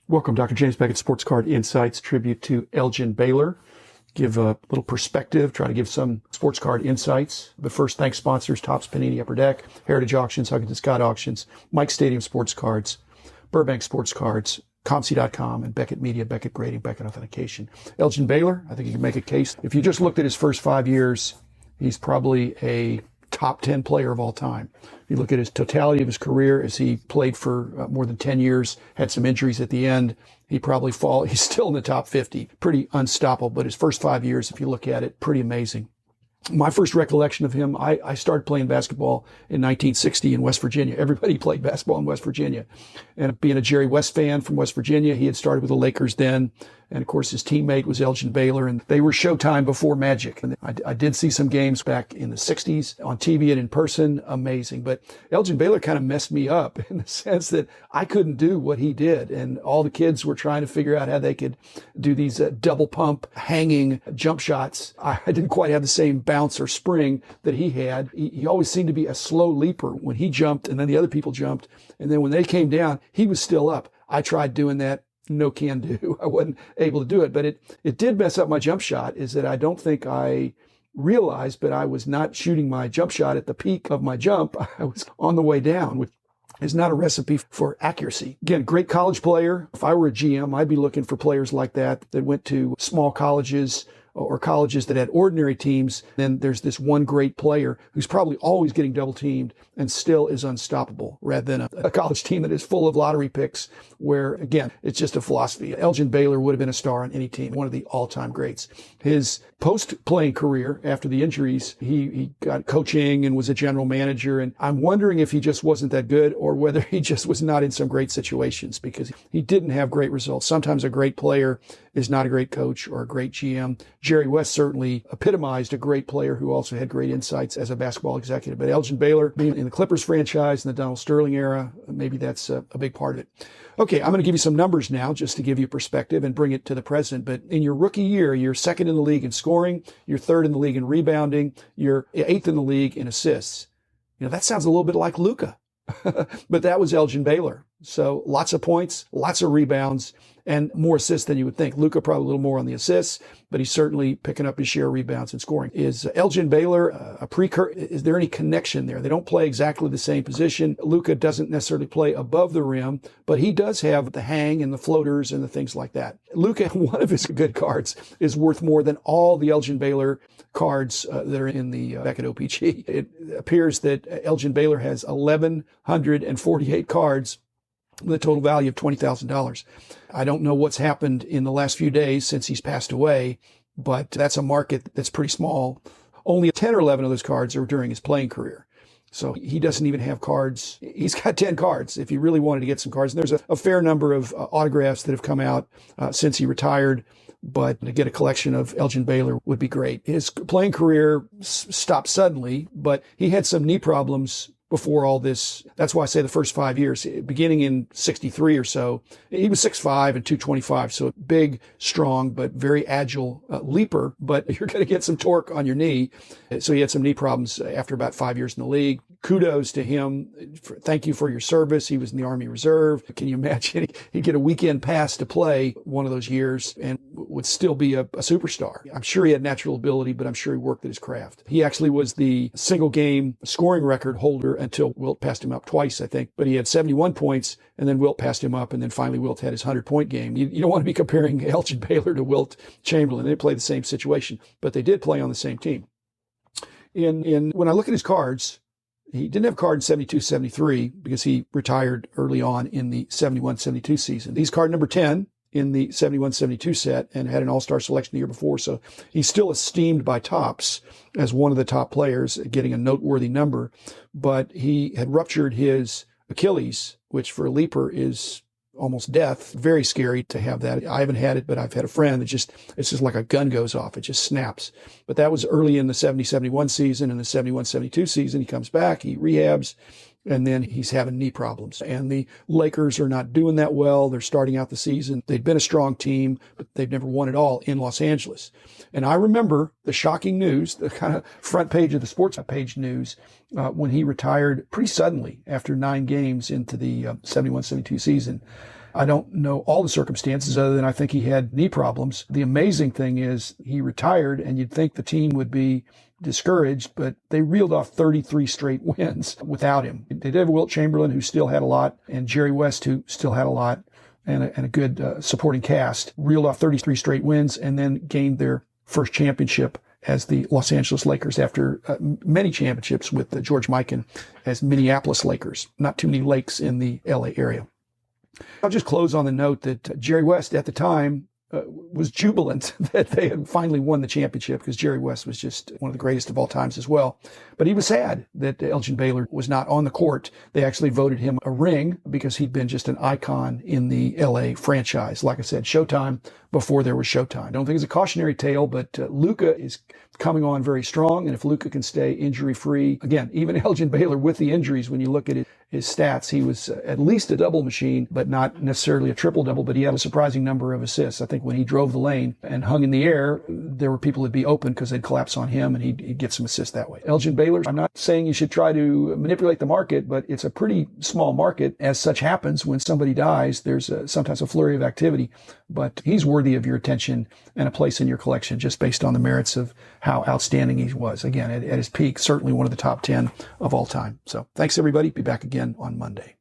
Welcome, Dr. James Beckett, Sports Card Insights, tribute to Elgin Baylor. Give a little perspective, try to give some sports card insights. But first, thanks sponsors, Topps, Panini, Upper Deck, Heritage Auctions, Huggins & Scott Auctions, Mike Stadium Sports Cards, Burbank Sports Cards, ComC.com, and Beckett Media, Beckett Grading, Beckett Authentication. Elgin Baylor, I think you can make a case. If you just looked at his first 5 years, he's probably a top 10 player of all time. If you look at his totality of his career, as he played for more than 10 years, had some injuries at the end, he's still in the top 50. Pretty unstoppable, but his first 5 years, if you look at it, pretty amazing. My first recollection of him, I started playing basketball in 1960 in West Virginia. Everybody played basketball in West Virginia. And being a Jerry West fan from West Virginia, he had started with the Lakers then. And of course, his teammate was Elgin Baylor, and they were Showtime before Magic. And I did see some games back in the 60s on TV and in person. Amazing. But Elgin Baylor kind of messed me up in the sense that I couldn't do what he did. And all the kids were trying to figure out how they could do these double pump hanging jump shots. I didn't quite have the same bounce or spring that he had. He always seemed to be a slow leaper when he jumped, and then the other people jumped. And then when they came down, he was still up. I tried doing that. No can do. I wasn't able to do it, but it did mess up my jump shot, is that I don't think I realized, but I was not shooting my jump shot at the peak of my jump. I was on the way down, which is not a recipe for accuracy. Again, great college player. If I were a GM, I'd be looking for players like that went to small colleges or colleges that had ordinary teams. Then there's this one great player who's probably always getting double teamed and still is unstoppable, rather than a college team that is full of lottery picks where, again, it's just a philosophy. Elgin Baylor would have been a star on any team, one of the all-time greats. His post-playing career after the injuries, he got coaching and was a general manager. And I'm wondering if he just wasn't that good or whether he just was not in some great situations, because he didn't have great results. Sometimes a great player is not a great coach or a great GM. Jerry West certainly epitomized a great player who also had great insights as a basketball executive. But Elgin Baylor, being in the Clippers franchise in the Donald Sterling era, maybe that's a big part of it. Okay, I'm going to give you some numbers now just to give you perspective and bring it to the present. But in your rookie year, you're second in the league in scoring, you're third in the league in rebounding, you're eighth in the league in assists. That sounds a little bit like Luka. But that was Elgin Baylor. So lots of points, lots of rebounds, and more assists than you would think. Luka probably a little more on the assists, but he's certainly picking up his share of rebounds and scoring. Is Elgin Baylor a precursor? Is there any connection there? They don't play exactly the same position. Luka doesn't necessarily play above the rim, but he does have the hang and the floaters and the things like that. Luka, one of his good cards, is worth more than all the Elgin Baylor cards that are in the Beckett OPG. It appears that Elgin Baylor has 1,148 cards with a total value of $20,000. I don't know what's happened in the last few days since he's passed away, but that's a market that's pretty small. Only 10 or 11 of those cards are during his playing career. So he doesn't even have cards. He's got 10 cards if he really wanted to get some cards. And there's a fair number of autographs that have come out since he retired. But to get a collection of Elgin Baylor would be great. His playing career stopped suddenly, but he had some knee problems before all this. That's why I say the first 5 years, beginning in 63 or so, he was 6'5" and 225. So big, strong, but very agile leaper, but you're going to get some torque on your knee. So he had some knee problems after about 5 years in the league. Kudos to him. Thank you for your service. He was in the Army Reserve. Can you imagine? He'd get a weekend pass to play one of those years and would still be a superstar. I'm sure he had natural ability, but I'm sure he worked at his craft. He actually was the single game scoring record holder until Wilt passed him up twice, I think. But he had 71 points, and then Wilt passed him up, and then finally Wilt had his 100-point game. You don't want to be comparing Elgin Baylor to Wilt Chamberlain. They play the same situation, but they did play on the same team. When I look at his cards, he didn't have a card in 72-73 because he retired early on in the 71-72 season. He's card number 10 in the 71-72 set and had an all-star selection the year before. So he's still esteemed by Topps as one of the top players, getting a noteworthy number. But he had ruptured his Achilles, which for a leaper is almost death. Very scary to have that. I haven't had it, but I've had a friend that it's just like a gun goes off. It just snaps. But that was early in the 70-71 season. In the 71-72 season, he comes back, he rehabs, and then he's having knee problems. And the Lakers are not doing that well. They're starting out the season. They'd been a strong team, but they've never won it all in Los Angeles. And I remember the shocking news, the kind of front page of the sports page news, when he retired pretty suddenly after 9 games into the 71-72 season. I don't know all the circumstances other than I think he had knee problems. The amazing thing is he retired, and you'd think the team would be discouraged, but they reeled off 33 straight wins without him. They did have Wilt Chamberlain, who still had a lot, and Jerry West, who still had a lot, and a good supporting cast. Reeled off 33 straight wins and then gained their first championship as the Los Angeles Lakers after many championships with George Mikan as Minneapolis Lakers. Not too many lakes in the LA area. I'll just close on the note that Jerry West at the time was jubilant that they had finally won the championship, because Jerry West was just one of the greatest of all times as well. But he was sad that Elgin Baylor was not on the court. They actually voted him a ring because he'd been just an icon in the LA franchise. Like I said, Showtime before there was Showtime. I don't think it's a cautionary tale, but Luka is coming on very strong. And if Luka can stay injury-free, again, even Elgin Baylor with the injuries, when you look at his stats, he was at least a double machine, but not necessarily a triple-double, but he had a surprising number of assists. I think when he drove the lane and hung in the air, there were people that'd be open because they'd collapse on him, and he'd get some assists that way. Elgin Baylor, I'm not saying you should try to manipulate the market, but it's a pretty small market. As such happens, when somebody dies, there's sometimes a flurry of activity, but he's worthy of your attention and a place in your collection just based on the merits of how outstanding he was. Again, at his peak, certainly one of the top 10 of all time. So thanks, everybody. Be back again on Monday.